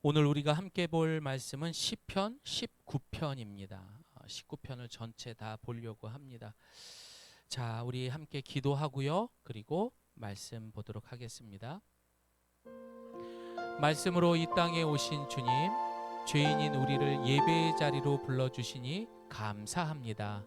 오늘 우리가 함께 볼 말씀은 시편 19편입니다. 19편을 전체 다 보려고 합니다. 자, 우리 함께 기도하고요. 그리고 말씀 보도록 하겠습니다. 말씀으로 이 땅에 오신 주님, 죄인인 우리를 예배의 자리로 불러주시니 감사합니다.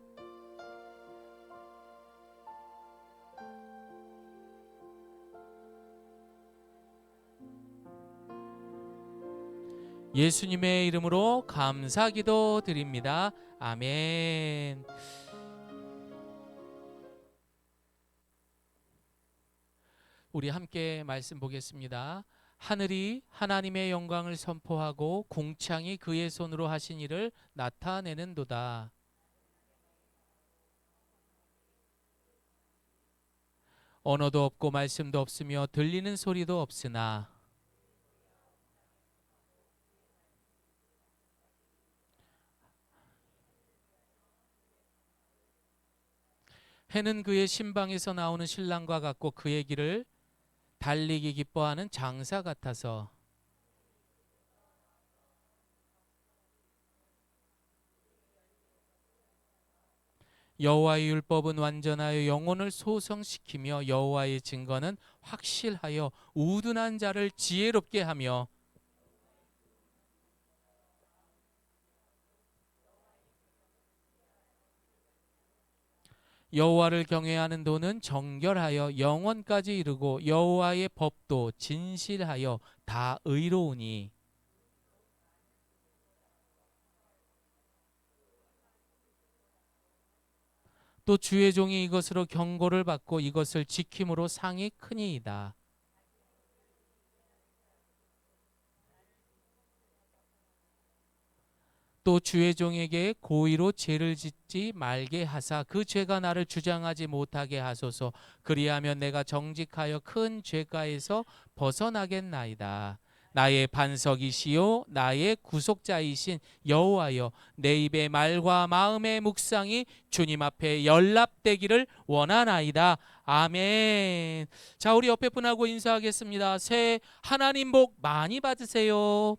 예수님의 이름으로 감사기도 드립니다. 아멘. 우리 함께 말씀 보겠습니다. 하늘이 하나님의 영광을 선포하고 궁창이 그의 손으로 하신 일을 나타내는도다. 언어도 없고 말씀도 없으며 들리는 소리도 없으나 해는 그의 신방에서 나오는 신랑과 같고 그의 길을 달리기 기뻐하는 장사 같아서 여호와의 율법은 완전하여 영혼을 소성시키며 여호와의 증거는 확실하여 우둔한 자를 지혜롭게 하며 여호와를 경외하는 도는 정결하여 영원까지 이르고 여호와의 법도 진실하여 다 의로우니 또 주의 종이 이것으로 경고를 받고 이것을 지킴으로 상이 크니이다. 또 주의 종에게 고의로 죄를 짓지 말게 하사 그 죄가 나를 주장하지 못하게 하소서. 그리하면 내가 정직하여 큰 죄가에서 벗어나겠나이다. 나의 반석이시요 나의 구속자이신 여호와여, 내 입의 말과 마음의 묵상이 주님 앞에 연락되기를 원하나이다. 아멘. 자, 우리 옆에 분하고 인사하겠습니다. 새해 하나님 복 많이 받으세요.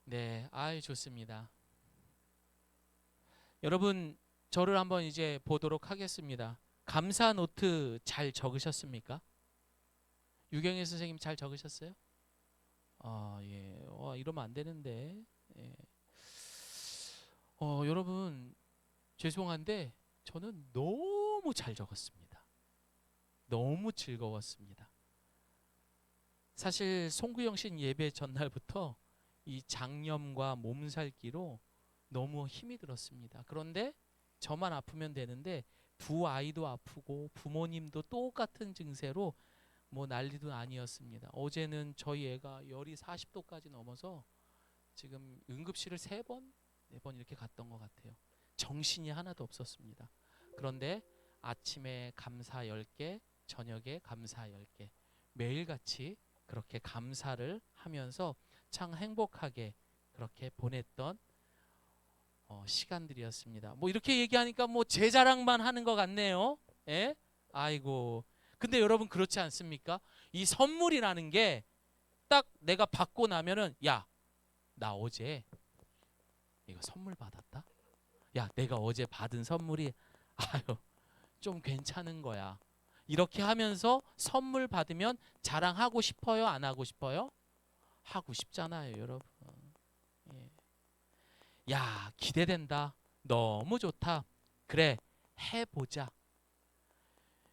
네, 아이 좋습니다. 여러분, 저를 한번 이제 보도록 하겠습니다. 감사 노트 잘 적으셨습니까? 유경혜 선생님 잘 적으셨어요? 아, 예. 이러면 안 되는데. 예. 여러분, 죄송한데 저는 너무 잘 적었습니다. 너무 즐거웠습니다. 사실 송구영신 예배 전날부터 이 장염과 몸살기로 너무 힘이 들었습니다. 그런데 저만 아프면 되는데 두 아이도 아프고 부모님도 똑같은 증세로 뭐 난리도 아니었습니다. 어제는 저희 애가 열이 40도까지 넘어서 지금 응급실을 3번, 4번 이렇게 갔던 것 같아요. 정신이 하나도 없었습니다. 그런데 아침에 감사 10개, 저녁에 감사 10개, 매일같이 그렇게 감사를 하면서 참 행복하게 그렇게 보냈던 시간들이었습니다. 뭐 이렇게 얘기하니까 뭐 제 자랑만 하는 것 같네요. 예? 아이고. 근데 여러분 그렇지 않습니까? 이 선물이라는 게 딱 내가 받고 나면은 야, 나 어제 이거 선물 받았다. 야, 내가 어제 받은 선물이 아유, 좀 괜찮은 거야. 이렇게 하면서 선물 받으면 자랑하고 싶어요, 안 하고 싶어요? 하고 싶잖아요, 여러분. 예. 야, 기대된다. 너무 좋다. 그래, 해보자.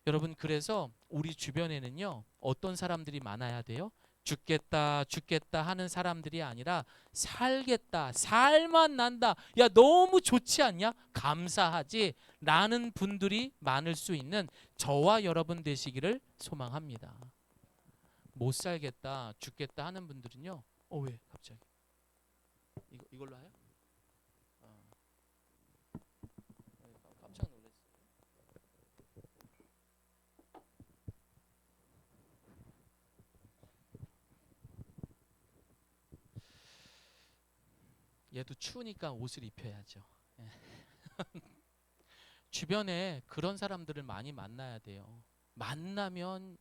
여러분, 그래서 우리 주변에는요, 어떤 사람들이 많아야 돼요? 죽겠다, 죽겠다 하는 사람들이 아니라 살겠다, 살만 난다. 야, 너무 좋지 않냐? 감사하지. 라는 분들이 많을 수 있는 저와 여러분 되시기를 소망합니다. 못 살겠다, 죽겠다 하는 분들은요, 왜 갑자기? 이걸로 해요? 어, 깜짝 놀랐어요. 얘도 추우니까 옷을 입혀야죠. 예. 주변에 그런 사람들을 많이 만나야 돼요. 만나면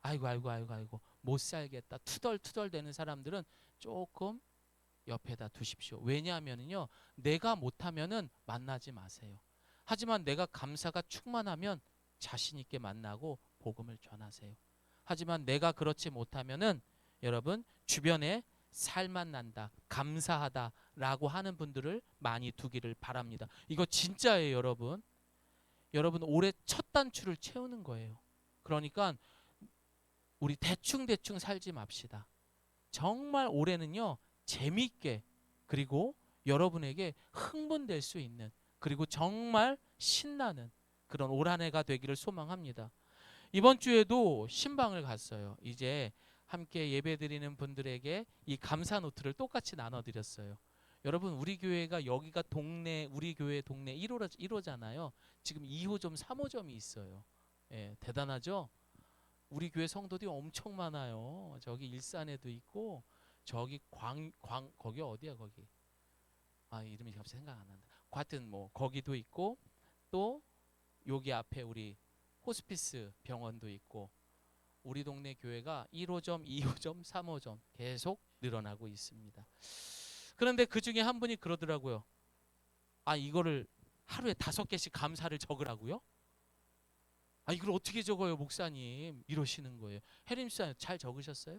아이고 못 살겠다 투덜투덜 되는 사람들은 조금 옆에다 두십시오. 왜냐하면요, 내가 못하면은 만나지 마세요. 하지만 내가 감사가 충만하면 자신 있게 만나고 복음을 전하세요. 하지만 내가 그렇지 못하면은 여러분 주변에 살만 난다, 감사하다라고 하는 분들을 많이 두기를 바랍니다. 이거 진짜예요, 여러분. 여러분 올해 첫 단추를 채우는 거예요. 그러니까 우리 대충 살지 맙시다. 정말 올해는요, 재미있게, 그리고 여러분에게 흥분될 수 있는, 그리고 정말 신나는 그런 올 한 해가 되기를 소망합니다. 이번 주에도 신방을 갔어요. 이제 함께 예배드리는 분들에게 이 감사 노트를 똑같이 나눠드렸어요. 여러분 우리 교회가 여기가 동네, 우리 교회 동네 1호잖아요. 지금 2호점 3호점이 있어요. 예, 대단하죠? 우리 교회 성도들이 엄청 많아요. 저기 일산에도 있고 저기 거기 어디야 거기? 아 이름이 갑자기 생각 안 난다. 하여튼 뭐 거기도 있고 또 여기 앞에 우리 호스피스 병원도 있고 우리 동네 교회가 1호점, 2호점, 3호점 계속 늘어나고 있습니다. 그런데 그 중에 한 분이 그러더라고요. 아 이거를 하루에 5개씩 감사를 적으라고요? 아 이걸 어떻게 적어요 목사님 이러시는 거예요. 혜림 씨 잘 적으셨어요?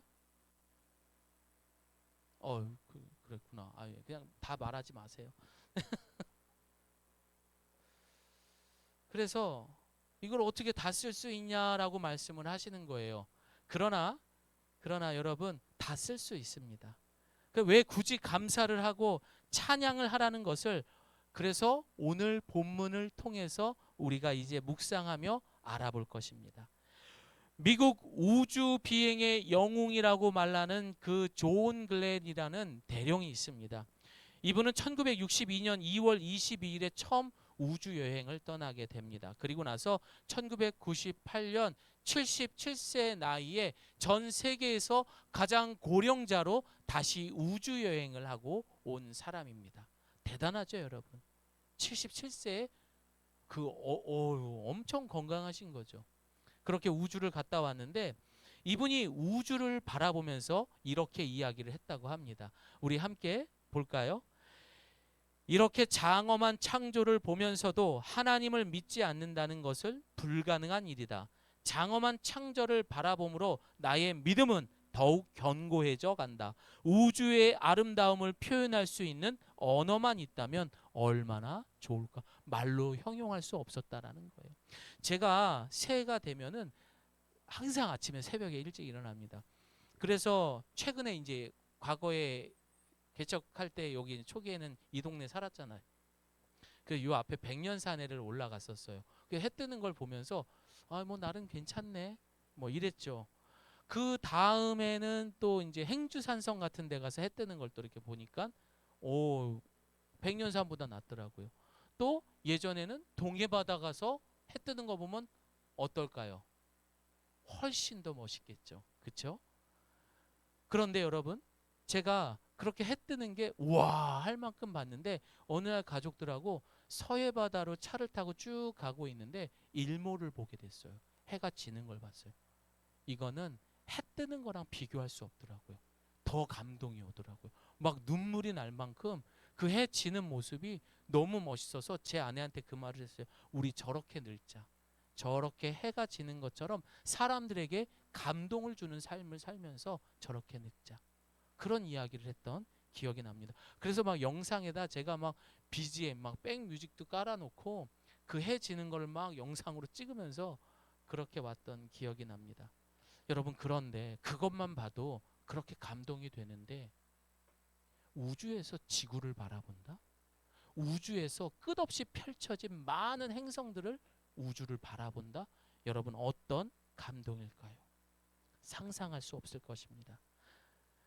그랬구나. 아, 그냥 다 말하지 마세요. 그래서 이걸 어떻게 다 쓸 수 있냐라고 말씀을 하시는 거예요. 그러나 여러분 다 쓸 수 있습니다. 왜 굳이 감사를 하고 찬양을 하라는 것을 그래서 오늘 본문을 통해서 우리가 이제 묵상하며 알아볼 것입니다. 미국 우주 비행의 영웅이라고 말하는 그 존 글렌이라는 대령이 있습니다. 이분은 1962년 2월 22일에 처음 우주 여행을 떠나게 됩니다. 그리고 나서 1998년 77세 나이에 전 세계에서 가장 고령자로 다시 우주 여행을 하고 온 사람입니다. 대단하죠, 여러분. 77세에 엄청 건강하신 거죠. 그렇게 우주를 갔다 왔는데 이분이 우주를 바라보면서 이렇게 이야기를 했다고 합니다. 우리 함께 볼까요? 이렇게 장엄한 창조를 보면서도 하나님을 믿지 않는다는 것을 불가능한 일이다. 장엄한 창조를 바라봄으로 나의 믿음은 더욱 견고해져 간다. 우주의 아름다움을 표현할 수 있는 언어만 있다면 얼마나 좋을까? 말로 형용할 수 없었다라는 거예요. 제가 새해가 되면은 항상 아침에 새벽에 일찍 일어납니다. 그래서 최근에 이제 과거에 개척할 때 여기 초기에는 이 동네 살았잖아요. 그 요 앞에 백년산에를 올라갔었어요. 그 해 뜨는 걸 보면서 뭐 나름 괜찮네 뭐 이랬죠. 그 다음에는 또 이제 행주산성 같은 데 가서 해 뜨는 걸 또 이렇게 보니까 오 백년산보다 낫더라고요. 또 예전에는 동해바다 가서 해 뜨는 거 보면 어떨까요? 훨씬 더 멋있겠죠. 그렇죠? 그런데 여러분 제가 그렇게 해 뜨는 게 와 할 만큼 봤는데 어느 날 가족들하고 서해바다로 차를 타고 쭉 가고 있는데 일몰을 보게 됐어요. 해가 지는 걸 봤어요. 이거는 해 뜨는 거랑 비교할 수 없더라고요. 더 감동이 오더라고요. 막 눈물이 날 만큼 그 해 지는 모습이 너무 멋있어서 제 아내한테 그 말을 했어요. 우리 저렇게 늙자. 저렇게 해가 지는 것처럼 사람들에게 감동을 주는 삶을 살면서 저렇게 늙자. 그런 이야기를 했던 기억이 납니다. 그래서 막 영상에다 제가 막 BGM 막 백뮤직도 깔아놓고 그 해 지는 걸 막 영상으로 찍으면서 그렇게 왔던 기억이 납니다. 여러분 그런데 그것만 봐도 그렇게 감동이 되는데 우주에서 지구를 바라본다? 우주에서 끝없이 펼쳐진 많은 행성들을 우주를 바라본다? 여러분 어떤 감동일까요? 상상할 수 없을 것입니다.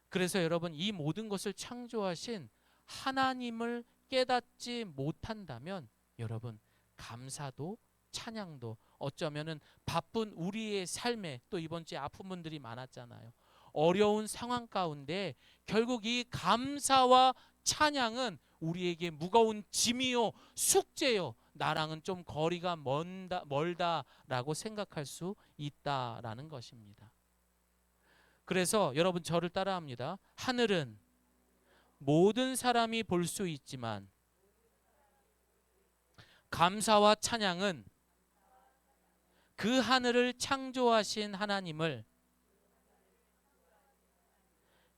그래서 여러분 이 모든 것을 창조하신 하나님을 깨닫지 못한다면 여러분 감사도 찬양도 어쩌면은 바쁜 우리의 삶에 또 이번 주에 아픈 분들이 많았잖아요. 어려운 상황 가운데 결국 이 감사와 찬양은 우리에게 무거운 짐이요 숙제요 나랑은 좀 거리가 멀다라고 생각할 수 있다라는 것입니다. 그래서 여러분 저를 따라합니다. 하늘은 모든 사람이 볼 수 있지만 감사와 찬양은 그 하늘을 창조하신 하나님을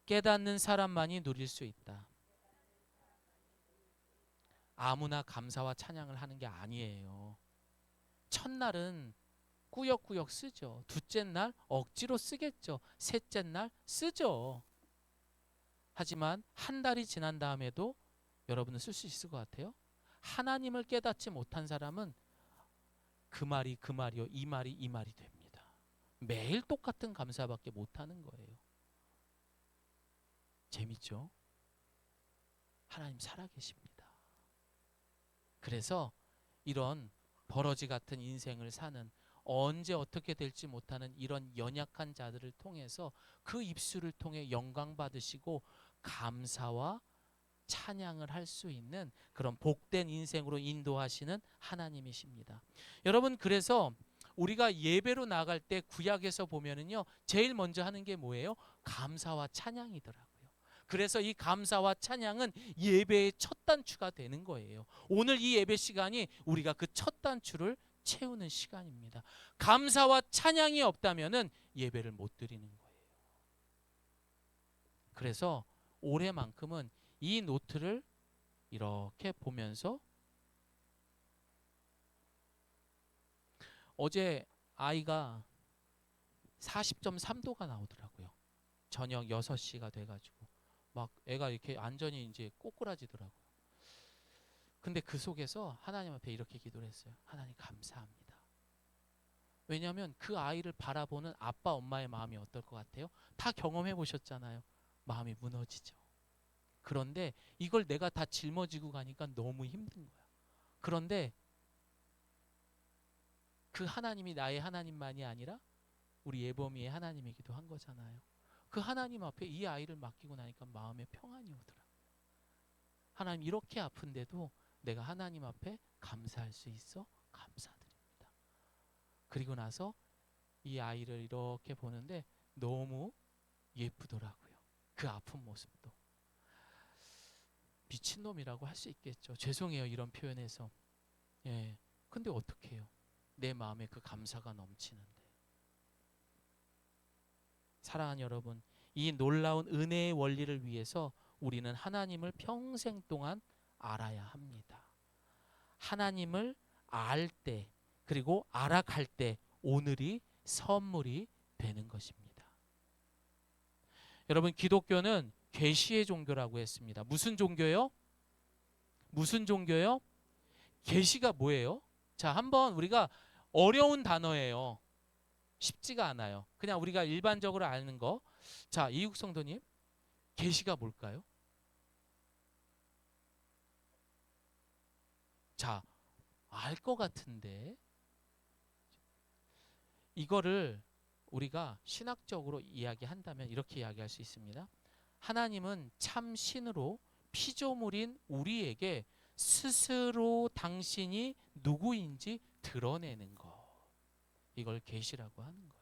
깨닫는 사람만이 누릴 수 있다. 아무나 감사와 찬양을 하는 게 아니에요. 첫날은 꾸역꾸역 쓰죠. 둘째 날 억지로 쓰겠죠. 셋째 날 쓰죠. 하지만 한 달이 지난 다음에도 여러분은 쓸 수 있을 것 같아요? 하나님을 깨닫지 못한 사람은 그 말이 그 말이요, 이 말이 이 말이 됩니다. 매일 똑같은 감사밖에 못하는 거예요. 재밌죠? 하나님 살아계십니다. 그래서 이런 버러지 같은 인생을 사는, 언제 어떻게 될지 못하는 이런 연약한 자들을 통해서 그 입술을 통해 영광 받으시고 감사와 찬양을 할 수 있는 그런 복된 인생으로 인도하시는 하나님이십니다. 여러분, 그래서 우리가 예배로 나갈 때 구약에서 보면은요, 제일 먼저 하는 게 뭐예요? 감사와 찬양이더라고요. 그래서 이 감사와 찬양은 예배의 첫 단추가 되는 거예요. 오늘 이 예배 시간이 우리가 그 첫 단추를 채우는 시간입니다. 감사와 찬양이 없다면은 예배를 못 드리는 거예요. 그래서 올해만큼은 이 노트를 이렇게 보면서, 어제 아이가 40.3도가 나오더라고요. 저녁 6시가 돼가지고 막 애가 이렇게 완전히 이제 꼬꾸라지더라고요. 근데 그 속에서 하나님 앞에 이렇게 기도를 했어요. 하나님 감사합니다. 왜냐하면 그 아이를 바라보는 아빠 엄마의 마음이 어떨 것 같아요? 다 경험해 보셨잖아요. 마음이 무너지죠. 그런데 이걸 내가 다 짊어지고 가니까 너무 힘든 거야. 그런데 그 하나님이 나의 하나님만이 아니라 우리 예범이의 하나님이기도 한 거잖아요. 그 하나님 앞에 이 아이를 맡기고 나니까 마음에 평안이 오더라. 하나님, 이렇게 아픈데도 내가 하나님 앞에 감사할 수 있어 감사드립니다. 그리고 나서 이 아이를 이렇게 보는데 너무 예쁘더라고요. 그 아픈 모습도. 미친놈이라고 할 수 있겠죠. 죄송해요, 이런 표현에서. 예. 근데 어떻게 해요? 내 마음에 그 감사가 넘치는데. 사랑하는 여러분, 이 놀라운 은혜의 원리를 위해서 우리는 하나님을 평생 동안 알아야 합니다. 하나님을 알 때, 그리고 알아갈 때 오늘이 선물이 되는 것입니다. 여러분, 기독교는 계시의 종교라고 했습니다. 무슨 종교요? 무슨 종교요? 계시가 뭐예요? 자, 한번 우리가, 어려운 단어예요. 쉽지가 않아요. 그냥 우리가 일반적으로 아는 거. 자, 이육 성도님, 계시가 뭘까요? 자, 알 것 같은데. 이거를 우리가 신학적으로 이야기한다면 이렇게 이야기할 수 있습니다. 하나님은 참 신으로 피조물인 우리에게 스스로 당신이 누구인지 드러내는 것. 이걸 계시라고 하는 거예요.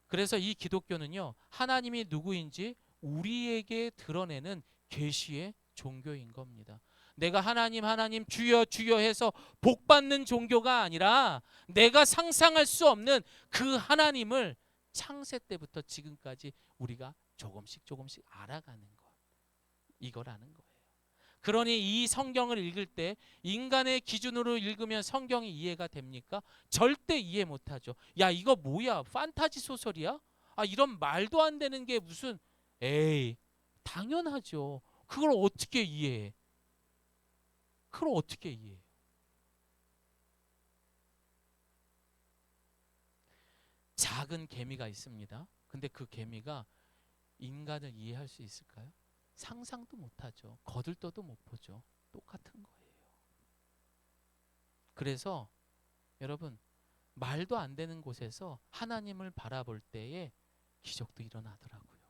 그래서 이 기독교는요, 하나님이 누구인지 우리에게 드러내는 계시의 종교인 겁니다. 내가 하나님 하나님 주여 주여 해서 복 받는 종교가 아니라 내가 상상할 수 없는 그 하나님을 창세 때부터 지금까지 우리가 조금씩 조금씩 알아가는 것, 이거라는 거예요. 그러니 이 성경을 읽을 때 인간의 기준으로 읽으면 성경이 이해가 됩니까? 절대 이해 못하죠. 야, 이거 뭐야? 판타지 소설이야? 아, 이런 말도 안 되는 게 무슨, 에이, 당연하죠. 그걸 어떻게 이해해? 그걸 어떻게 이해해요? 작은 개미가 있습니다. 근데 그 개미가 인간을 이해할 수 있을까요? 상상도 못하죠. 거들떠도 못 보죠. 똑같은 거예요. 그래서 여러분, 말도 안 되는 곳에서 하나님을 바라볼 때에 기적도 일어나더라고요.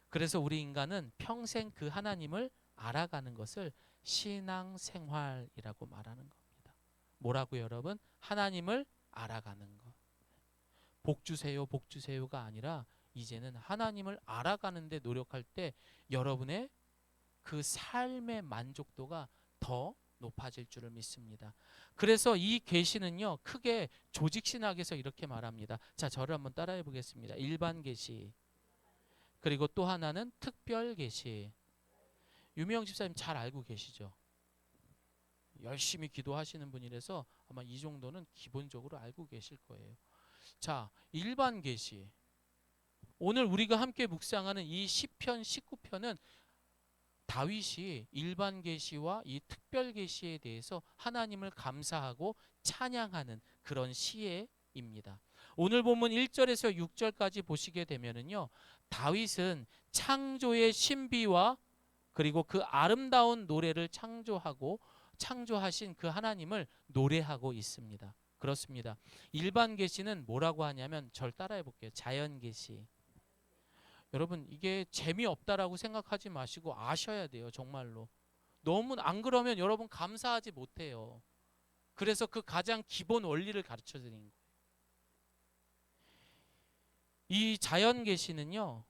그래서 우리 인간은 평생 그 하나님을 알아가는 것을 신앙생활이라고 말하는 겁니다. 뭐라고 여러분? 하나님을 알아가는 것. 복 주세요, 복 주세요가 아니라 이제는 하나님을 알아가는데 노력할 때 여러분의 그 삶의 만족도가 더 높아질 줄을 믿습니다. 그래서 이 계시는요, 크게 조직신학에서 이렇게 말합니다. 자, 저를 한번 따라해 보겠습니다. 일반 계시, 그리고 또 하나는 특별 계시. 유명 집사님 잘 알고 계시죠? 열심히 기도하시는 분이라서 아마 이 정도는 기본적으로 알고 계실 거예요. 자, 일반 계시. 오늘 우리가 함께 묵상하는 이 시편 19편은 다윗이 일반 계시와 이 특별 계시에 대해서 하나님을 감사하고 찬양하는 그런 시입니다. 오늘 본문 1절에서 6절까지 보시게 되면은요. 다윗은 창조의 신비와 그리고 그 아름다운 노래를 창조하신 그 하나님을 노래하고 있습니다. 그렇습니다. 일반 계시는 뭐라고 하냐면 절 따라해 볼게요. 자연 계시. 여러분 이게 재미없다라고 생각하지 마시고 아셔야 돼요. 정말로. 너무 안 그러면 여러분 감사하지 못해요. 그래서 그 가장 기본 원리를 가르쳐 드린 거예요. 이 자연 계시는요.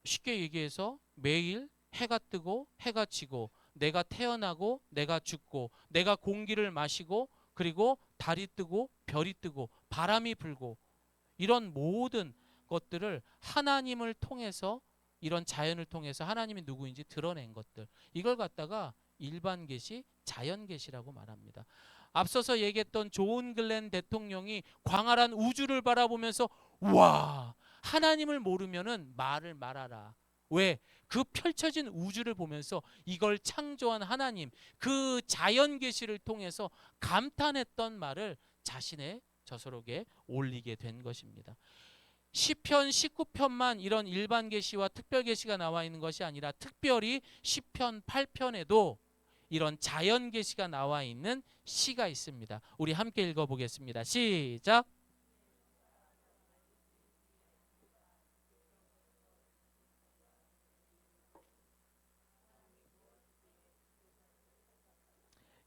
쉽게 얘기해서 매일 해가 뜨고 해가 지고 내가 태어나고 내가 죽고 내가 공기를 마시고 그리고 달이 뜨고 별이 뜨고 바람이 불고 이런 모든 것들을 하나님을 통해서 이런 자연을 통해서 하나님이 누구인지 드러낸 것들 이걸 갖다가 일반 계시, 자연 계시라고 말합니다. 앞서서 얘기했던 존 글렌 대통령이 광활한 우주를 바라보면서 와 하나님을 모르면은 말을 말아라. 왜? 그 펼쳐진 우주를 보면서 이걸 창조한 하나님 그 자연 계시를 통해서 감탄했던 말을 자신의 저서록에 올리게 된 것입니다. 시편 19편만 이런 일반 계시와 특별 계시가 나와 있는 것이 아니라 특별히 시편 8편에도 이런 자연 계시가 나와 있는 시가 있습니다. 우리 함께 읽어 보겠습니다. 시작.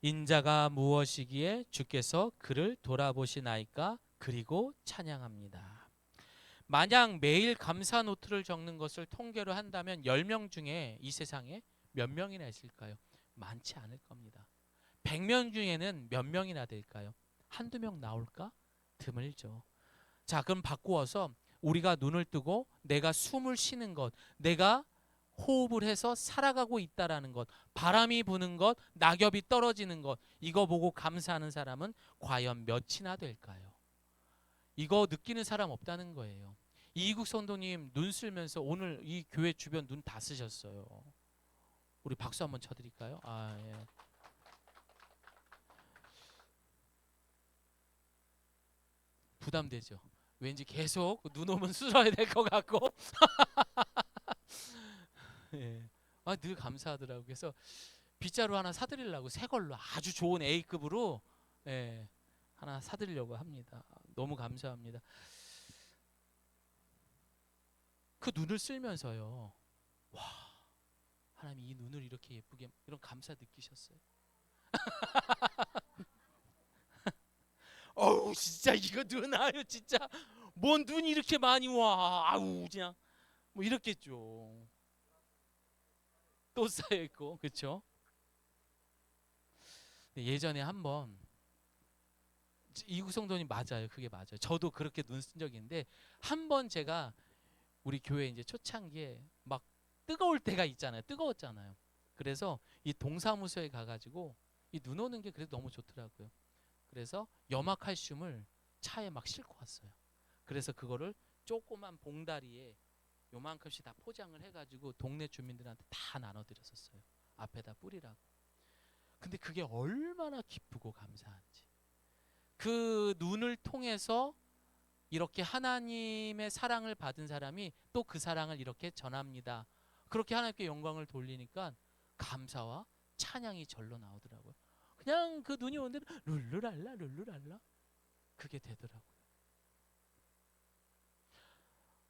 인자가 무엇이기에 주께서 그를 돌아보시나이까 그리고 찬양합니다. 만약 매일 감사 노트를 적는 것을 통계로 한다면 10명 중에 이 세상에 몇 명이나 있을까요? 많지 않을 겁니다. 100명 중에는 몇 명이나 될까요? 한두 명 나올까? 드물죠. 자, 그럼 바꾸어서 우리가 눈을 뜨고 내가 숨을 쉬는 것, 내가 호흡을 해서 살아가고 있다라는 것, 바람이 부는 것, 낙엽이 떨어지는 것, 이거 보고 감사하는 사람은 과연 몇이나 될까요? 이거 느끼는 사람 없다는 거예요. 이국 성도님 눈 쓸면서 오늘 이 교회 주변 눈 다 쓰셨어요. 우리 박수 한번 쳐드릴까요? 아, 예. 부담되죠. 왠지 계속 눈 오면 쓸어야 될 것 같고. 예. 아, 늘 감사하더라고요. 그래서 빗자루 하나 사드리려고 새 걸로 아주 좋은 A급으로 예, 하나 사드리려고 합니다. 너무 감사합니다. 그 눈을 쓸면서요. 와, 하나님 이 눈을 이렇게 예쁘게 이런 감사 느끼셨어요? 어우 진짜 이거 눈 아유 진짜 뭔 눈이 이렇게 많이 와 아우 그냥 뭐 이렇겠죠. 또 쌓여 있고 그렇죠. 예전에 한번 이국 성도님 맞아요. 그게 맞아요. 저도 그렇게 눈 쓴 적이 있는데 한 번 제가 우리 교회 이제 초창기에 막 뜨거울 때가 있잖아요. 뜨거웠잖아요. 그래서 이 동사무소에 가가지고 이 눈 오는 게 그래도 너무 좋더라고요. 그래서 염화칼슘을 차에 막 싣고 왔어요. 그래서 그거를 조그만 봉다리에 요만큼씩 다 포장을 해가지고 동네 주민들한테 다 나눠드렸었어요. 앞에다 뿌리라고. 근데 그게 얼마나 기쁘고 감사한지. 그 눈을 통해서 이렇게 하나님의 사랑을 받은 사람이 또 그 사랑을 이렇게 전합니다. 그렇게 하나님께 영광을 돌리니까 감사와 찬양이 절로 나오더라고요. 그냥 그 눈이 오는데 룰루랄라 룰루랄라 그게 되더라고요.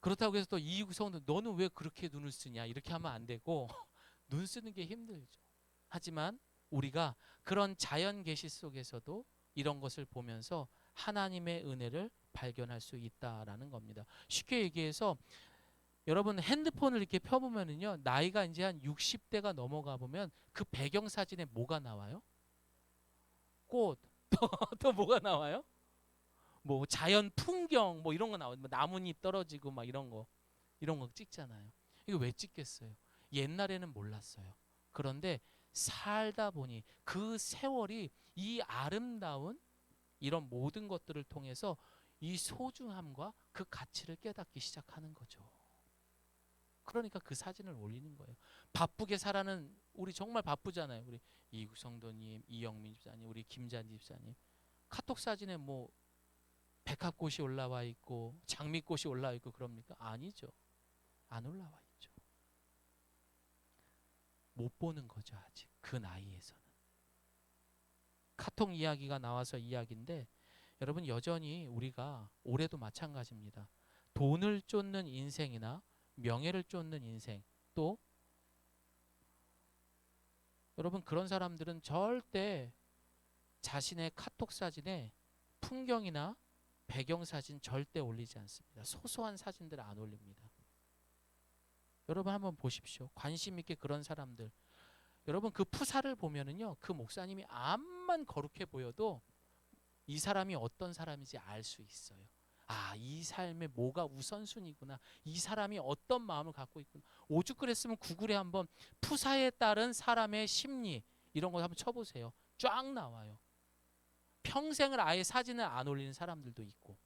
그렇다고 해서 또 이국 성도 너는 왜 그렇게 눈을 쓰냐 이렇게 하면 안 되고 눈 쓰는 게 힘들죠. 하지만 우리가 그런 자연 계시 속에서도 이런 것을 보면서 하나님의 은혜를 발견할 수 있다라는 겁니다. 쉽게 얘기해서 여러분 핸드폰을 이렇게 펴보면은요, 나이가 이제 한 60대가 넘어가 보면 그 배경 사진에 뭐가 나와요? 꽃. 또 뭐가 나와요? 뭐 자연 풍경 뭐 이런 거 나오죠. 뭐 나뭇잎 떨어지고 막 이런 거 찍잖아요. 이거 왜 찍겠어요? 옛날에는 몰랐어요. 그런데 살다 보니 그 세월이 이 아름다운 이런 모든 것들을 통해서 이 소중함과 그 가치를 깨닫기 시작하는 거죠. 그러니까 그 사진을 올리는 거예요. 바쁘게 살아는 우리 정말 바쁘잖아요. 우리 이국 성도님, 이영민 집사님, 우리 김잔지 집사님. 카톡 사진에 뭐 백합꽃이 올라와 있고 장미꽃이 올라와 있고 그럽니까? 아니죠. 안 올라와 있죠. 못 보는 거죠, 아직. 그 나이에서는. 카톡 이야기가 나와서 이야기인데 여러분 여전히 우리가 올해도 마찬가지입니다. 돈을 쫓는 인생이나 명예를 쫓는 인생 또 여러분 그런 사람들은 절대 자신의 카톡 사진에 풍경이나 배경 사진 절대 올리지 않습니다. 소소한 사진들 안 올립니다. 여러분 한번 보십시오. 관심 있게 그런 사람들. 여러분 그 푸사를 보면은요. 그 목사님이 암만 거룩해 보여도 이 사람이 어떤 사람인지 알 수 있어요. 아, 이 삶에 뭐가 우선순위구나. 이 사람이 어떤 마음을 갖고 있구나. 오죽 그랬으면 구글에 한번 푸사에 따른 사람의 심리 이런 거 한번 쳐보세요. 쫙 나와요. 평생을 아예 사진을 안 올리는 사람들도 있고.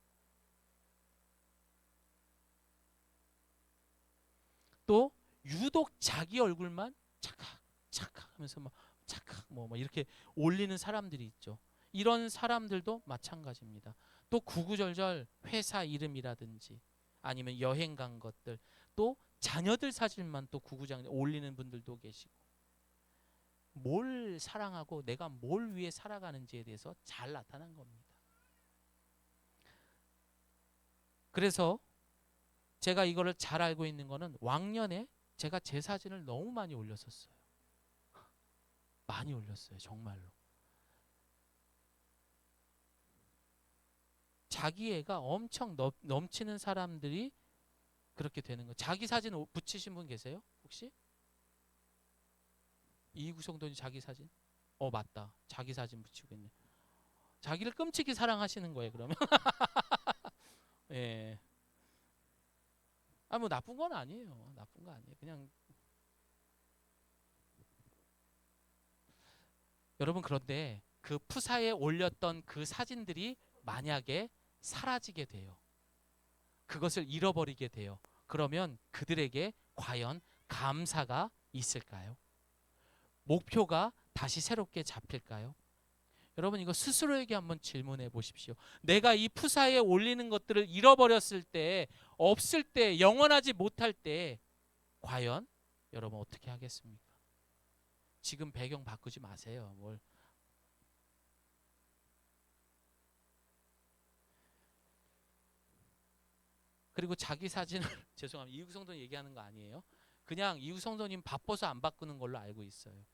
또 유독 자기 얼굴만 착각 착각 하면서 막 착각 뭐 이렇게 올리는 사람들이 있죠. 이런 사람들도 마찬가지입니다. 또 구구절절 회사 이름이라든지 아니면 여행 간 것들 또 자녀들 사진만 또 구구장 올리는 분들도 계시고 뭘 사랑하고 내가 뭘 위해 살아가는지에 대해서 잘 나타난 겁니다. 그래서 제가 이거를 잘 알고 있는 거는 왕년에 제가 제 사진을 너무 많이 올렸었어요. 많이 올렸어요. 정말로. 자기애가 엄청 넘치는 사람들이 그렇게 되는 거예요. 자기 사진 붙이신 분 계세요? 혹시? 이구성돈이 자기 사진? 맞다. 자기 사진 붙이고 있네. 자기를 끔찍이 사랑하시는 거예요. 그러면 예. 뭐 나쁜 건 아니에요. 나쁜 거 아니에요. 그냥 여러분 그런데 그 푸사에 올렸던 그 사진들이 만약에 사라지게 돼요. 그것을 잃어버리게 돼요. 그러면 그들에게 과연 감사가 있을까요? 목표가 다시 새롭게 잡힐까요? 여러분 이거 스스로에게 한번 질문해 보십시오. 내가 이 푸사에 올리는 것들을 잃어버렸을 때, 없을 때, 영원하지 못할 때 과연 여러분 어떻게 하겠습니까? 지금 배경 바꾸지 마세요. 뭘 그리고 자기 사진을 죄송합니다. 이구성돈 얘기하는 거 아니에요. 그냥 이구성돈님 바빠서 안 바꾸는 걸로 알고 있어요.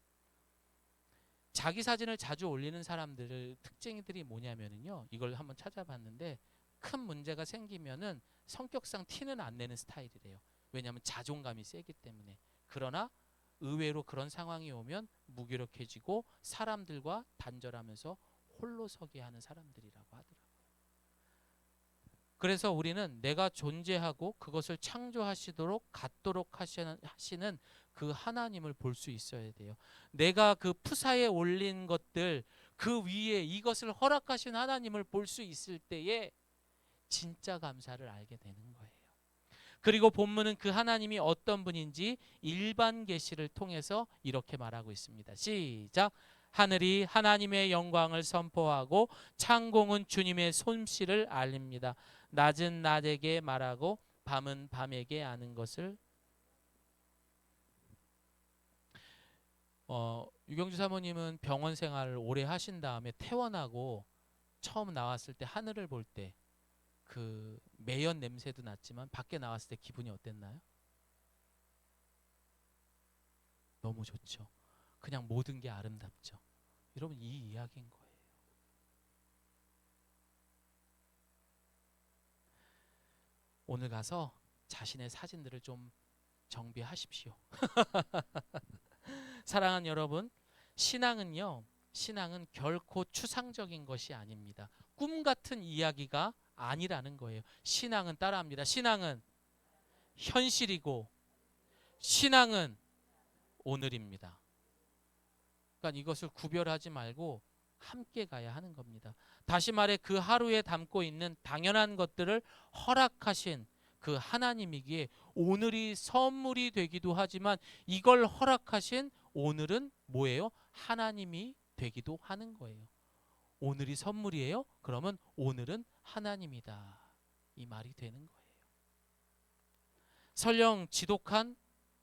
자기 사진을 자주 올리는 사람들의 특징들이 뭐냐면요. 이걸 한번 찾아봤는데 큰 문제가 생기면은 성격상 티는 안 내는 스타일이래요. 왜냐하면 자존감이 세기 때문에. 그러나 의외로 그런 상황이 오면 무기력해지고 사람들과 단절하면서 홀로 서게 하는 사람들이라고 하더라고요. 그래서 우리는 내가 존재하고 그것을 창조하시도록 갖도록 하시는 그 하나님을 볼 수 있어야 돼요. 내가 그 푸사에 올린 것들 그 위에 이것을 허락하신 하나님을 볼 수 있을 때에 진짜 감사를 알게 되는 거예요. 그리고 본문은 그 하나님이 어떤 분인지 일반 계시를 통해서 이렇게 말하고 있습니다. 시작. 하늘이 하나님의 영광을 선포하고 창공은 주님의 솜씨를 알립니다. 낮은 낮에게 말하고 밤은 밤에게 아는 것을. 유경주 사모님은 병원 생활을 오래 하신 다음에 퇴원하고 처음 나왔을 때 하늘을 볼 때 그 매연 냄새도 났지만 밖에 나왔을 때 기분이 어땠나요? 너무 좋죠. 그냥 모든 게 아름답죠. 여러분 이 이야기인 거예요. 오늘 가서 자신의 사진들을 좀 정비하십시오. 사랑하는 여러분, 신앙은 결코 추상적인 것이 아닙니다. 꿈 같은 이야기가 아니라는 거예요. 신앙은 따라합니다. 신앙은 현실이고 신앙은 오늘입니다. 그러니까 이것을 구별하지 말고 함께 가야 하는 겁니다. 다시 말해 그 하루에 담고 있는 당연한 것들을 허락하신 그 하나님이기에 오늘이 선물이 되기도 하지만 이걸 허락하신 오늘은 뭐예요? 하나님이 되기도 하는 거예요. 오늘이 선물이에요? 그러면 오늘은 하나님이다. 이 말이 되는 거예요. 설령 지독한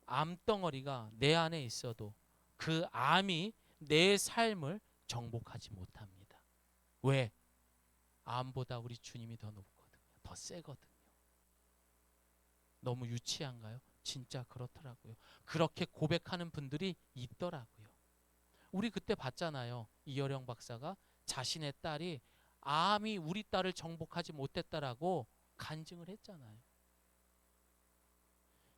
암덩어리가 내 안에 있어도 그 암이 내 삶을 정복하지 못합니다. 왜? 암보다 우리 주님이 더 높거든요. 더 세거든요. 너무 유치한가요? 진짜 그렇더라고요. 그렇게 고백하는 분들이 있더라고요. 우리 그때 봤잖아요. 이여령 박사가 자신의 딸이 암이 우리 딸을 정복하지 못했다라고 간증을 했잖아요.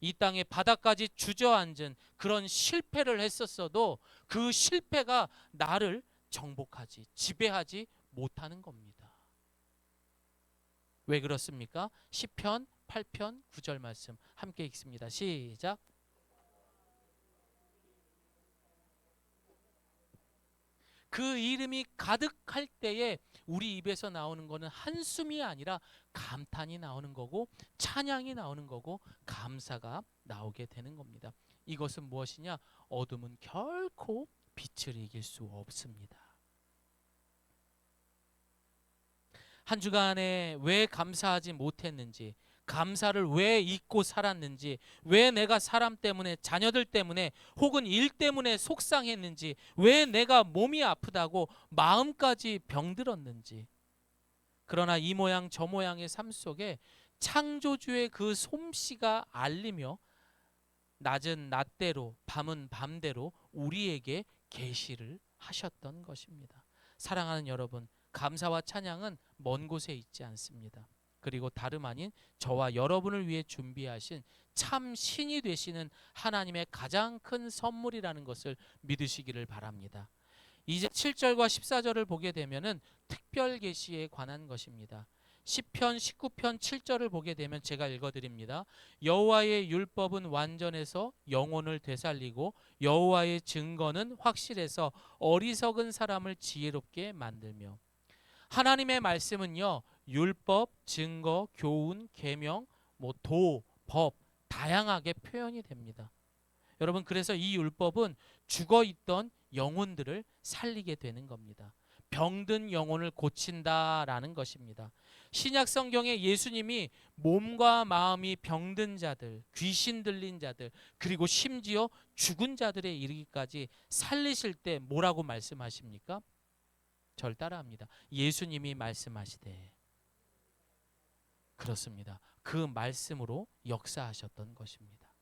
이 땅의 바닥까지 주저앉은 그런 실패를 했었어도 그 실패가 나를 정복하지, 지배하지 못하는 겁니다. 왜 그렇습니까? 시편 8편 9절 말씀 함께 읽습니다. 시작. 그 이름이 가득할 때에 우리 입에서 나오는 것은 한숨이 아니라 감탄이 나오는 거고 찬양이 나오는 거고 감사가 나오게 되는 겁니다. 이것은 무엇이냐? 어둠은 결코 빛을 이길 수 없습니다. 한 주간에 왜 감사하지 못했는지, 감사를 왜 잊고 살았는지, 왜 내가 사람 때문에, 자녀들 때문에 혹은 일 때문에 속상했는지, 왜 내가 몸이 아프다고 마음까지 병들었는지. 그러나 이 모양 저 모양의 삶 속에 창조주의 그 솜씨가 알리며 낮은 낮대로 밤은 밤대로 우리에게 계시를 하셨던 것입니다. 사랑하는 여러분, 감사와 찬양은 먼 곳에 있지 않습니다. 그리고 다름 아닌 저와 여러분을 위해 준비하신 참 신이 되시는 하나님의 가장 큰 선물이라는 것을 믿으시기를 바랍니다. 이제 7절과 14절을 보게 되면은 특별 계시에 관한 것입니다. 시편 19편 7절을 보게 되면 제가 읽어드립니다. 여호와의 율법은 완전해서 영혼을 되살리고 여호와의 증거는 확실해서 어리석은 사람을 지혜롭게 만들며. 하나님의 말씀은요, 율법, 증거, 교훈, 계명, 법 다양하게 표현이 됩니다. 여러분, 그래서 이 율법은 죽어 있던 영혼들을 살리게 되는 겁니다. 병든 영혼을 고친다라는 것입니다. 신약 성경에 예수님이 몸과 마음이 병든 자들, 귀신 들린 자들, 그리고 심지어 죽은 자들에 이르기까지 살리실 때 뭐라고 말씀하십니까? 절 따라합니다. 예수님이 말씀하시되. 그렇습니다. 그 말씀으로 역사하셨던 것입니다.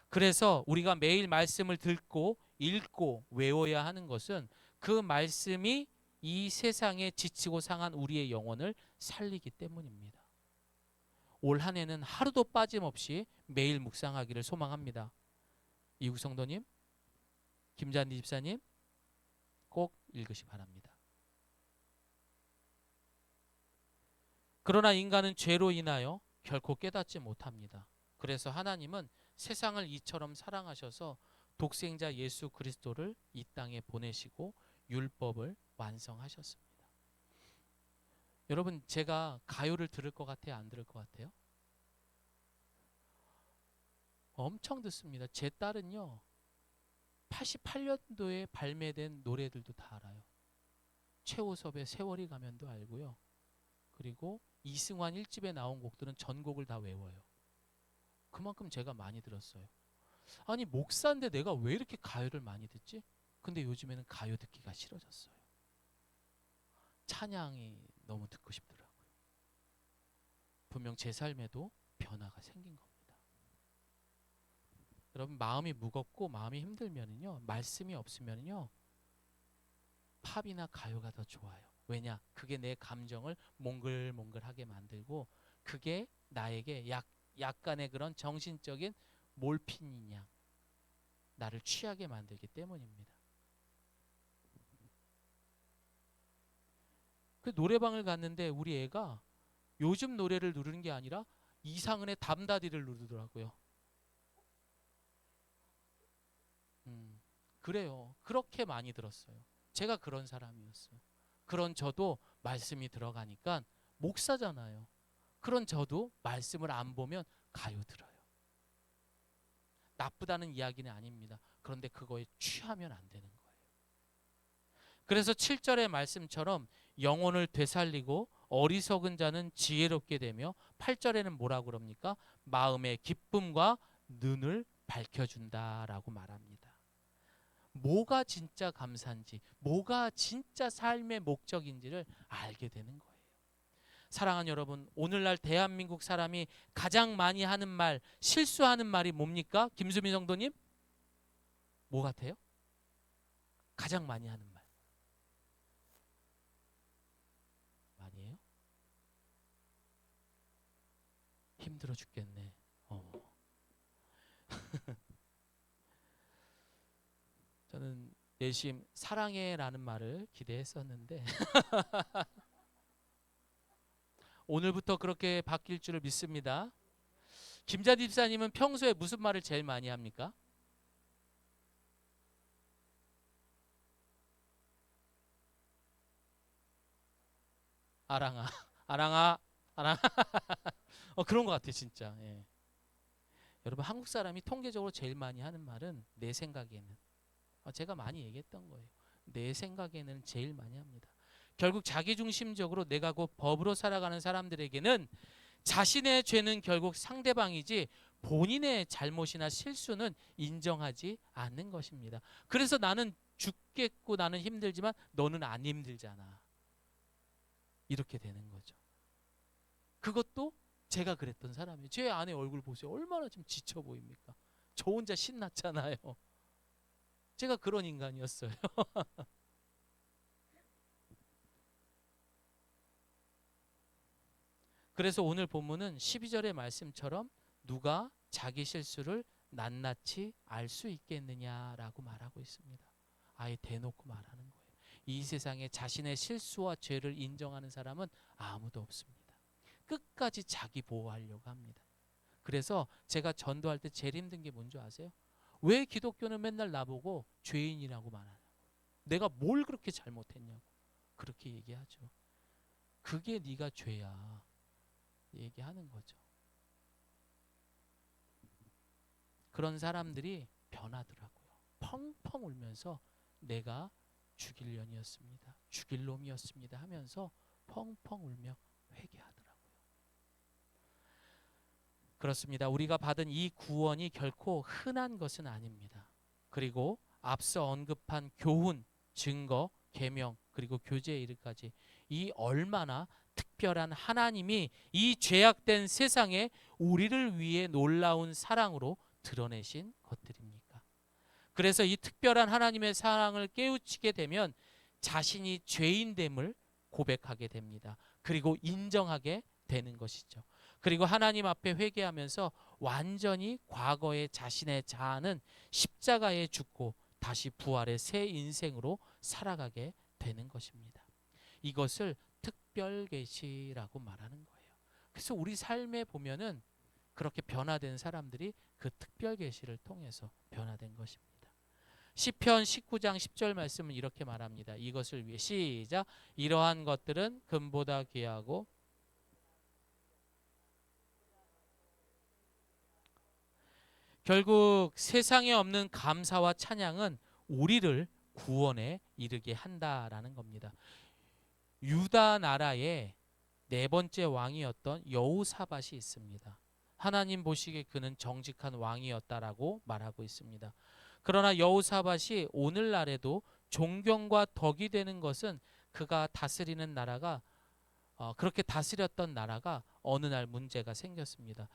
그래서 우리가 매일 말씀을 듣고 읽고 외워야 하는 것은 그 말씀이 이 세상에 지치고 상한 우리의 영혼을 살리기 때문입니다. 올 한 해는 하루도 빠짐없이 매일 묵상하기를 소망합니다. 이국 성도님, 김잔디 집사님 꼭 읽으시 바랍니다. 그러나 인간은 죄로 인하여 결코 깨닫지 못합니다. 그래서 하나님은 세상을 이처럼 사랑하셔서 독생자 예수 그리스도를 이 땅에 보내시고 율법을 완성하셨습니다. 여러분, 제가 가요를 들을 것 같아요? 안 들을 것 같아요? 엄청 듣습니다. 제 딸은요, 88년도에 발매된 노래들도 다 알아요. 최호섭의 세월이 가면도 알고요. 그리고 이승환 1집에 나온 곡들은 전곡을 다 외워요. 그만큼 제가 많이 들었어요. 아니, 목사인데 내가 왜 이렇게 가요를 많이 듣지? 근데 요즘에는 가요 듣기가 싫어졌어요. 찬양이 너무 듣고 싶더라고요. 분명 제 삶에도 변화가 생긴 겁니다. 여러분 마음이 무겁고 마음이 힘들면은요, 말씀이 없으면요, 팝이나 가요가 더 좋아요. 왜냐? 그게 내 감정을 몽글몽글하게 만들고 그게 나에게 약간의 그런 정신적인 몰핀이냐, 나를 취하게 만들기 때문입니다. 그 노래방을 갔는데 우리 애가 요즘 노래를 누르는 게 아니라 이상은의 담다디를 누르더라고요. 그래요. 그렇게 많이 들었어요. 제가 그런 사람이었어요. 그런 저도 말씀이 들어가니까 목사잖아요. 그런 저도 말씀을 안 보면 가요 들어요. 나쁘다는 이야기는 아닙니다. 그런데 그거에 취하면 안 되는 거예요. 그래서 7절의 말씀처럼 영혼을 되살리고 어리석은 자는 지혜롭게 되며 8절에는 뭐라고 그럽니까? 마음의 기쁨과 눈을 밝혀준다라고 말합니다. 뭐가 진짜 감사인지, 뭐가 진짜 삶의 목적인지를 알게 되는 거예요. 사랑하는 여러분, 오늘날 대한민국 사람이 가장 많이 하는 말, 실수하는 말이 뭡니까? 김수민 성도님? 뭐 같아요? 가장 많이 하는 말. 아니에요? 힘들어 죽겠네. 저는 내심 사랑해라는 말을 기대했었는데 오늘부터 그렇게 바뀔 줄을 믿습니다. 김자 집사님은 평소에 무슨 말을 제일 많이 합니까? 아랑아, 아랑아, 아랑. 그런 것 같아 진짜. 예. 여러분 한국 사람이 통계적으로 제일 많이 하는 말은 내 생각에는. 제가 많이 얘기했던 거예요. 내 생각에는 제일 많이 합니다. 결국 자기중심적으로 내가 곧 법으로 살아가는 사람들에게는 자신의 죄는 결국 상대방이지 본인의 잘못이나 실수는 인정하지 않는 것입니다. 그래서 나는 죽겠고 나는 힘들지만 너는 안 힘들잖아. 이렇게 되는 거죠. 그것도 제가 그랬던 사람이에요. 제 아내 얼굴 보세요. 얼마나 좀 지쳐 보입니까? 저 혼자 신났잖아요. 제가 그런 인간이었어요. 그래서 오늘 본문은 12절의 말씀처럼 누가 자기 실수를 낱낱이 알 수 있겠느냐라고 말하고 있습니다. 아예 대놓고 말하는 거예요. 이 세상에 자신의 실수와 죄를 인정하는 사람은 아무도 없습니다. 끝까지 자기 보호하려고 합니다. 그래서 제가 전도할 때 제일 힘든 게 뭔지 아세요? 왜 기독교는 맨날 나보고 죄인이라고 말하냐고. 내가 뭘 그렇게 잘못했냐고. 그렇게 얘기하죠. 그게 네가 죄야. 얘기하는 거죠. 그런 사람들이 변하더라고요. 펑펑 울면서 내가 죽일 년이었습니다. 죽일 놈이었습니다 하면서 펑펑 울며 회개하더라고요. 그렇습니다. 우리가 받은 이 구원이 결코 흔한 것은 아닙니다. 그리고 앞서 언급한 교훈, 증거, 계명, 그리고 교제에 이르까지 이 얼마나 특별한 하나님이 이 죄악된 세상에 우리를 위해 놀라운 사랑으로 드러내신 것들입니까? 그래서 이 특별한 하나님의 사랑을 깨우치게 되면 자신이 죄인됨을 고백하게 됩니다. 그리고 인정하게 되는 것이죠. 그리고 하나님 앞에 회개하면서 완전히 과거의 자신의 자아는 십자가에 죽고 다시 부활의 새 인생으로 살아가게 되는 것입니다. 이것을 특별 계시라고 말하는 거예요. 그래서 우리 삶에 보면은 그렇게 변화된 사람들이 그 특별 계시를 통해서 변화된 것입니다. 시편 19장 10절 말씀은 이렇게 말합니다. 이것을 위해 시작. 이러한 것들은 금보다 귀하고 결국 세상에 없는 감사와 찬양은 우리를 구원에 이르게 한다라는 겁니다. 유다 나라의 네 번째 왕이었던 여호사밧이 있습니다. 하나님 보시기에 그는 정직한 왕이었다라고 말하고 있습니다. 그러나 여호사밧이 오늘날에도 존경과 덕이 되는 것은 그가 다스리는 나라가 그렇게 다스렸던 나라가 어느 날 문제가 생겼습니다.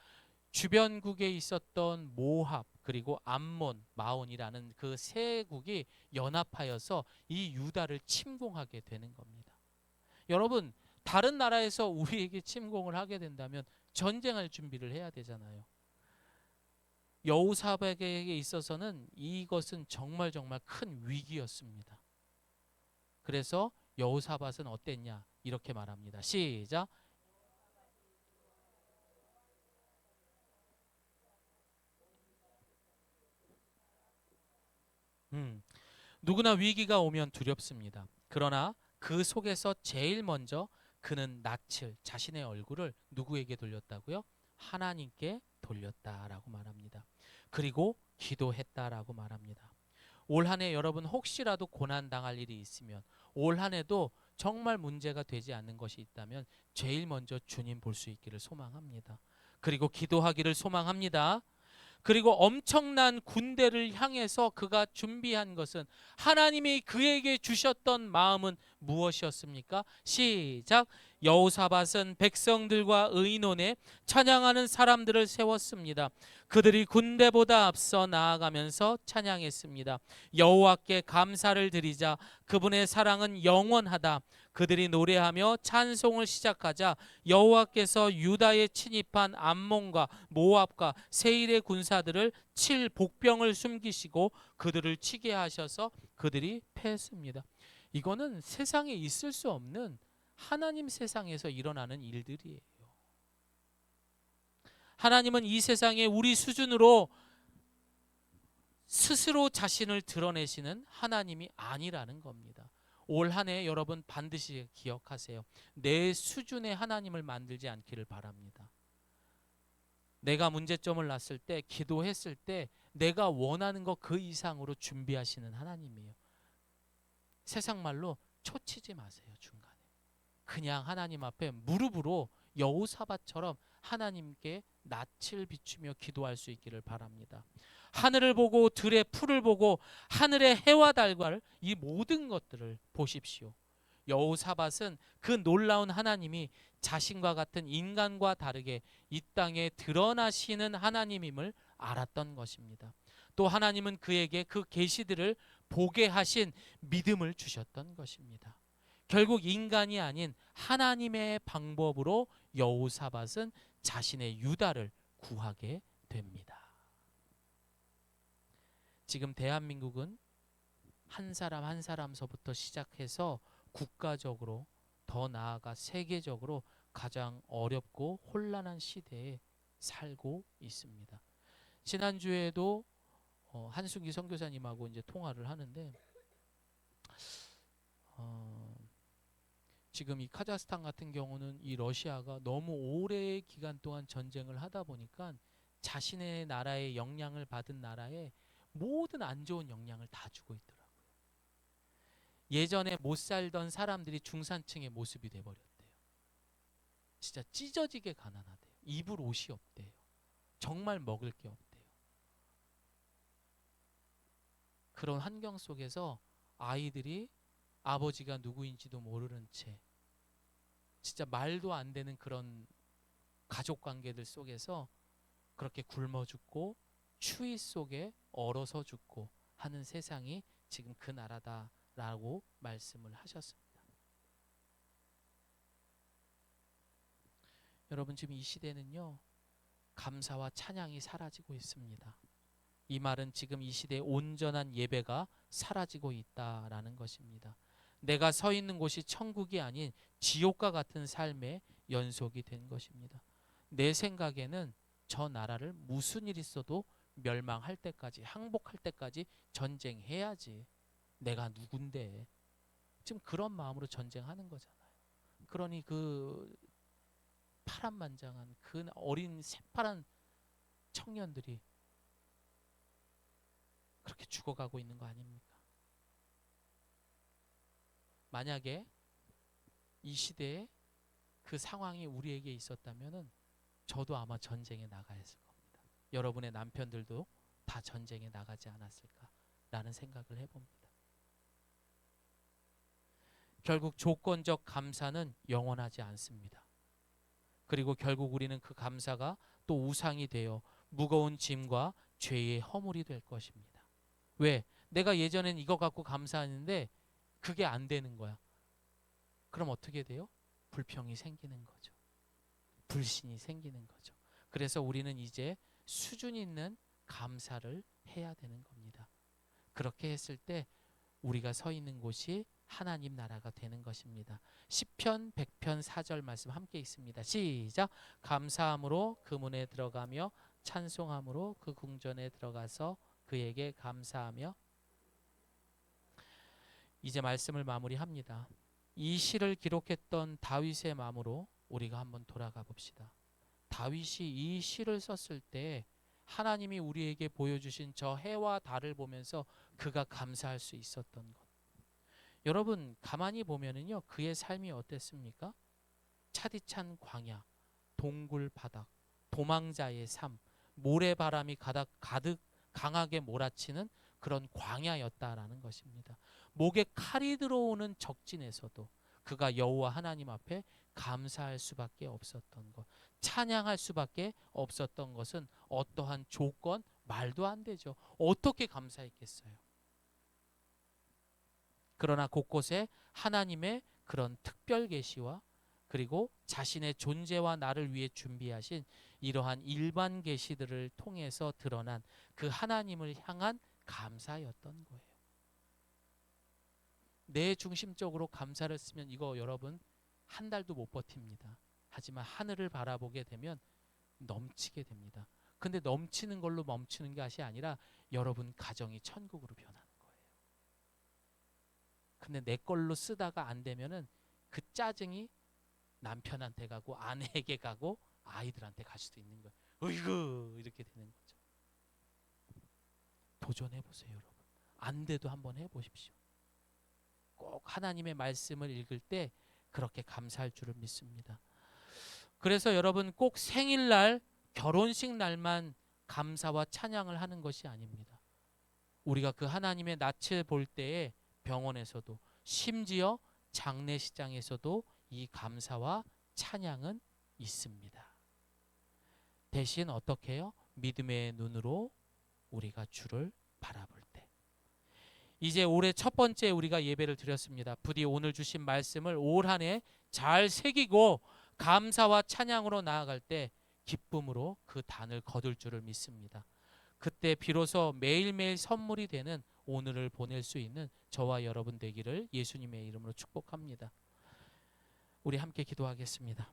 주변국에 있었던 모압 그리고 암몬, 마온이라는 그 세 국이 연합하여서 이 유다를 침공하게 되는 겁니다. 여러분, 다른 나라에서 우리에게 침공을 하게 된다면 전쟁할 준비를 해야 되잖아요. 여호사밧에게 있어서는 이것은 정말 큰 위기였습니다. 그래서 여호사밧은 어땠냐? 이렇게 말합니다. 시작. 누구나 위기가 오면 두렵습니다. 그러나 그 속에서 제일 먼저 그는 낯을, 자신의 얼굴을 누구에게 돌렸다고요? 하나님께 돌렸다라고 말합니다. 그리고 기도했다라고 말합니다. 올 한 해 여러분 혹시라도 고난 당할 일이 있으면, 올 한 해도 정말 문제가 되지 않는 것이 있다면 제일 먼저 주님 볼 수 있기를 소망합니다. 그리고 기도하기를 소망합니다. 그리고 엄청난 군대를 향해서 그가 준비한 것은, 하나님이 그에게 주셨던 마음은 무엇이었습니까? 시작. 여호사밧은 백성들과 의논에 찬양하는 사람들을 세웠습니다. 그들이 군대보다 앞서 나아가면서 찬양했습니다. 여호와께 감사를 드리자. 그분의 사랑은 영원하다. 그들이 노래하며 찬송을 시작하자 여호와께서 유다에 침입한 암몬과 모압과 세일의 군사들을 칠 복병을 숨기시고 그들을 치게 하셔서 그들이 패했습니다. 이거는 세상에 있을 수 없는 하나님 세상에서 일어나는 일들이에요. 하나님은 이 세상에 우리 수준으로 스스로 자신을 드러내시는 하나님이 아니라는 겁니다. 올 한 해 여러분 반드시 기억하세요. 내 수준의 하나님을 만들지 않기를 바랍니다. 내가 문제점을 났을 때, 기도했을 때 내가 원하는 것 그 이상으로 준비하시는 하나님이에요. 세상 말로 초치지 마세요. 중간에 그냥 하나님 앞에 무릎으로 여호사밧처럼 하나님께 낯을 비추며 기도할 수 있기를 바랍니다. 하늘을 보고 들의 풀을 보고 하늘의 해와 달과를, 이 모든 것들을 보십시오. 여호사밧은 그 놀라운 하나님이 자신과 같은 인간과 다르게 이 땅에 드러나시는 하나님임을 알았던 것입니다. 또 하나님은 그에게 그 계시들을 보게 하신 믿음을 주셨던 것입니다. 결국 인간이 아닌 하나님의 방법으로 여호사밧은 자신의 유다를 구하게 됩니다. 지금 대한민국은 한 사람 한 사람서부터 시작해서 국가적으로, 더 나아가 세계적으로 가장 어렵고 혼란한 시대에 살고 있습니다. 지난주에도 한순기 선교사님하고 이제 통화를 하는데, 지금 이 카자흐스탄 같은 경우는 이 러시아가 너무 오래 기간 동안 전쟁을 하다 보니까 자신의 나라의 영향을 받은 나라에 모든 안 좋은 영향을 다 주고 있더라고요. 예전에 못 살던 사람들이 중산층의 모습이 돼버렸대요. 진짜 찢어지게 가난하대요. 입을 옷이 없대요. 정말 먹을 게 없대요. 그런 환경 속에서 아이들이 아버지가 누구인지도 모르는 채, 진짜 말도 안 되는 그런 가족 관계들 속에서 그렇게 굶어 죽고 추위 속에 얼어서 죽고 하는 세상이 지금 그 나라다라고 말씀을 하셨습니다. 여러분, 지금 이 시대는요, 감사와 찬양이 사라지고 있습니다. 이 말은 지금 이 시대의 온전한 예배가 사라지고 있다라는 것입니다. 내가 서 있는 곳이 천국이 아닌 지옥과 같은 삶의 연속이 된 것입니다. 내 생각에는 저 나라를 무슨 일 있어도 멸망할 때까지, 항복할 때까지 전쟁해야지. 내가 누군데. 지금 그런 마음으로 전쟁하는 거잖아요. 그러니 그 파란만장한 그 어린 새파란 청년들이 그렇게 죽어가고 있는 거 아닙니까? 만약에 이 시대에 그 상황이 우리에게 있었다면은 저도 아마 전쟁에 나가야 했을 겁니다. 여러분의 남편들도 다 전쟁에 나가지 않았을까라는 생각을 해봅니다. 결국 조건적 감사는 영원하지 않습니다. 그리고 결국 우리는 그 감사가 또 우상이 되어 무거운 짐과 죄의 허물이 될 것입니다. 왜? 내가 예전엔 이거 갖고 감사했는데 그게 안 되는 거야. 그럼 어떻게 돼요? 불평이 생기는 거죠. 불신이 생기는 거죠. 그래서 우리는 이제 수준 있는 감사를 해야 되는 겁니다. 그렇게 했을 때 우리가 서 있는 곳이 하나님 나라가 되는 것입니다. 시편 100편 4절 말씀 함께 있습니다. 시작. 감사함으로 그 문에 들어가며 찬송함으로 그 궁전에 들어가서 그에게 감사하며. 이제 말씀을 마무리합니다. 이 시를 기록했던 다윗의 마음으로 우리가 한번 돌아가 봅시다. 다윗이 이 시를 썼을 때 하나님이 우리에게 보여주신 저 해와 달을 보면서 그가 감사할 수 있었던 것. 여러분 가만히 보면은요, 그의 삶이 어땠습니까? 차디찬 광야, 동굴 바닥, 도망자의 삶, 모래바람이 가득 강하게 몰아치는 그런 광야였다라는 것입니다. 목에 칼이 들어오는 적진에서도 그가 여호와 하나님 앞에 감사할 수밖에 없었던 것, 찬양할 수밖에 없었던 것은 어떠한 조건, 말도 안 되죠. 어떻게 감사했겠어요? 그러나 곳곳에 하나님의 그런 특별 계시와 그리고 자신의 존재와 나를 위해 준비하신 이러한 일반 계시들을 통해서 드러난 그 하나님을 향한 감사였던 거예요. 내 중심적으로 감사를 쓰면 이거 여러분 한 달도 못 버팁니다. 하지만 하늘을 바라보게 되면 넘치게 됩니다. 근데 넘치는 걸로 멈추는 것이 아니라 여러분 가정이 천국으로 변하는 거예요. 근데 내 걸로 쓰다가 안 되면은 그 짜증이 남편한테 가고 아내에게 가고 아이들한테 갈 수도 있는 거예요. 어이구 이렇게 되는 거죠. 도전해 보세요, 여러분. 안 돼도 한번 해 보십시오. 꼭 하나님의 말씀을 읽을 때 그렇게 감사할 줄을 믿습니다. 그래서 여러분 꼭 생일날, 결혼식 날만 감사와 찬양을 하는 것이 아닙니다. 우리가 그 하나님의 낯을 볼 때에 병원에서도 심지어 장례식장에서도 이 감사와 찬양은 있습니다. 대신 어떻게 해요? 믿음의 눈으로 우리가 주를 바라볼 때. 이제 올해 첫 번째 우리가 예배를 드렸습니다. 부디 오늘 주신 말씀을 올 한 해 잘 새기고 감사와 찬양으로 나아갈 때 기쁨으로 그 단을 거둘 줄을 믿습니다. 그때 비로소 매일매일 선물이 되는 오늘을 보낼 수 있는 저와 여러분 되기를 예수님의 이름으로 축복합니다. 우리 함께 기도하겠습니다.